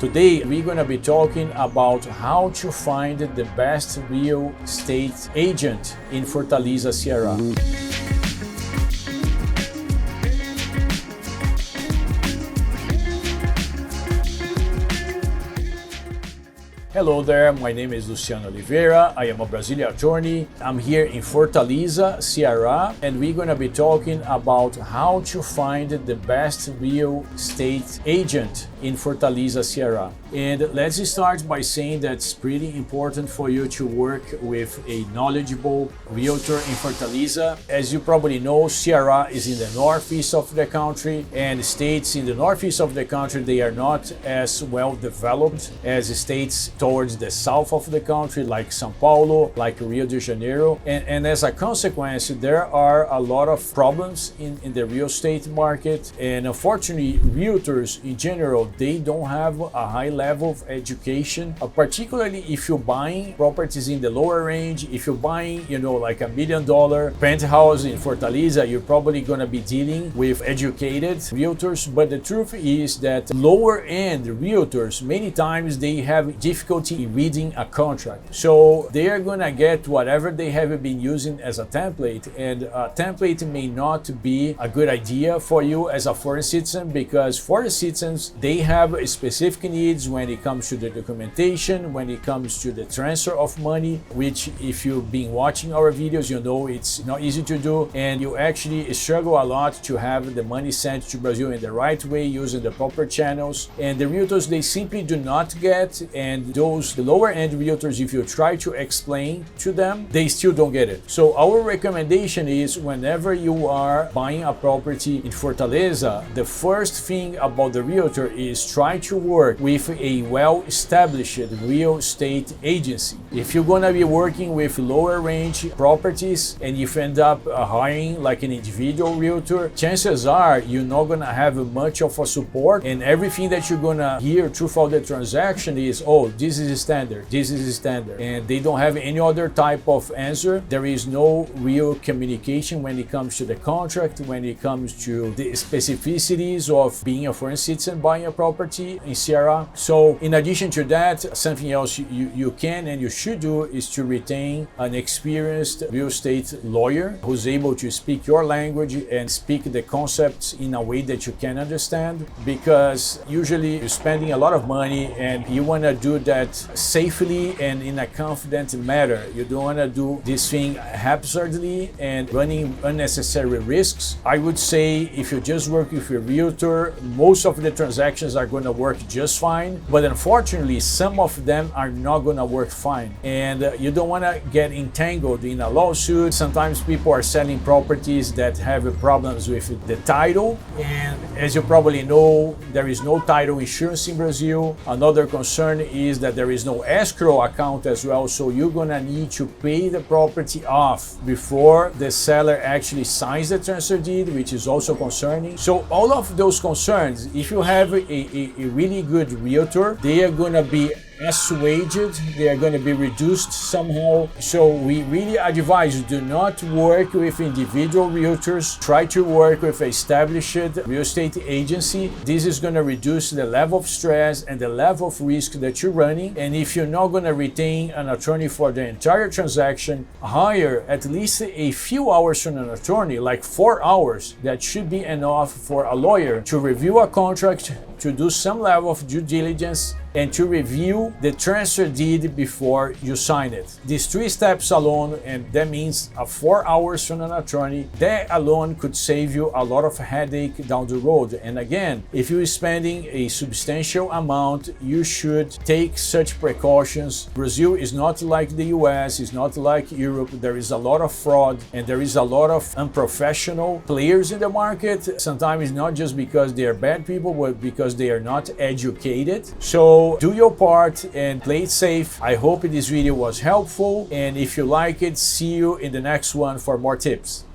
Today we're going to be talking about how to find the best real estate agent in Fortaleza, Ceará. Hello there, my name is Luciano Oliveira. I am a Brazilian attorney. I'm here in Fortaleza, Ceará, and we're going to be talking about how to find the best real estate agent in Fortaleza, Ceará. And let's start by saying that it's pretty important for you to work with a knowledgeable realtor in Fortaleza. As you probably know, Ceará is in the northeast of the country, and states in the northeast of the country, they are not as well developed as states towards the south of the country, like São Paulo, like Rio de Janeiro. And as a consequence, there are a lot of problems in the real estate market. And unfortunately, realtors in general, they don't have a high level of education, particularly if you're buying properties in the lower range. If you're buying, like $1 million penthouse in Fortaleza, you're probably going to be dealing with educated realtors. But the truth is that lower end realtors, many times they have difficulty in reading a contract. So they are going to get whatever they have been using as a template, and a template may not be a good idea for you as a foreign citizen, because foreign citizens, they have specific needs when it comes to the documentation, when it comes to the transfer of money, which if you've been watching our videos, you know it's not easy to do, and you actually struggle a lot to have the money sent to Brazil in the right way using the proper channels. And the realtors, they simply do not get, and the lower end realtors, if you try to explain to them, they still don't get it. So our recommendation is, whenever you are buying a property in Fortaleza, the first thing about the realtor is try to work with a well-established real estate agency. If you're gonna be working with lower range properties and you end up hiring like an individual realtor, chances are you're not gonna have much of a support, and everything that you're gonna hear throughout the transaction is, oh, this is standard, this is standard, and they don't have any other type of answer. There is no real communication when it comes to the contract, when it comes to the specificities of being a foreign citizen buying a property in Ceará. So in addition to that, something else you can and you should do is to retain an experienced real estate lawyer who's able to speak your language and speak the concepts in a way that you can understand, because usually you're spending a lot of money and you want to do that safely and in a confident manner. You don't want to do this thing haphazardly and running unnecessary risks. I would say if you just work with a realtor, most of the transactions are going to work just fine, but unfortunately some of them are not going to work fine, and you don't want to get entangled in a lawsuit. Sometimes people are selling properties that have problems with the title, and as you probably know, there is no title insurance in Brazil. Another concern is that there is no escrow account as well, so you're gonna need to pay the property off before the seller actually signs the transfer deed, which is also concerning. So all of those concerns, if you have a really good realtor, they are gonna be assuaged, they are going to be reduced somehow. So we really advise you, do not work with individual realtors. Try to work with an established real estate agency. This is going to reduce the level of stress and the level of risk that you're running. And if you're not going to retain an attorney for the entire transaction, hire at least a few hours from an attorney, like 4 hours. That should be enough for a lawyer to review a contract, to do some level of due diligence, and to review the transfer deed before you sign it. These 3 steps alone, and that means 4 hours from an attorney, that alone could save you a lot of headache down the road. And again, if you're spending a substantial amount, you should take such precautions. Brazil is not like the US, it's not like Europe. There is a lot of fraud and there is a lot of unprofessional players in the market. Sometimes not just because they are bad people, but because they are not educated. So do your part and play it safe. I hope this video was helpful, and if you like it, see you in the next one for more tips.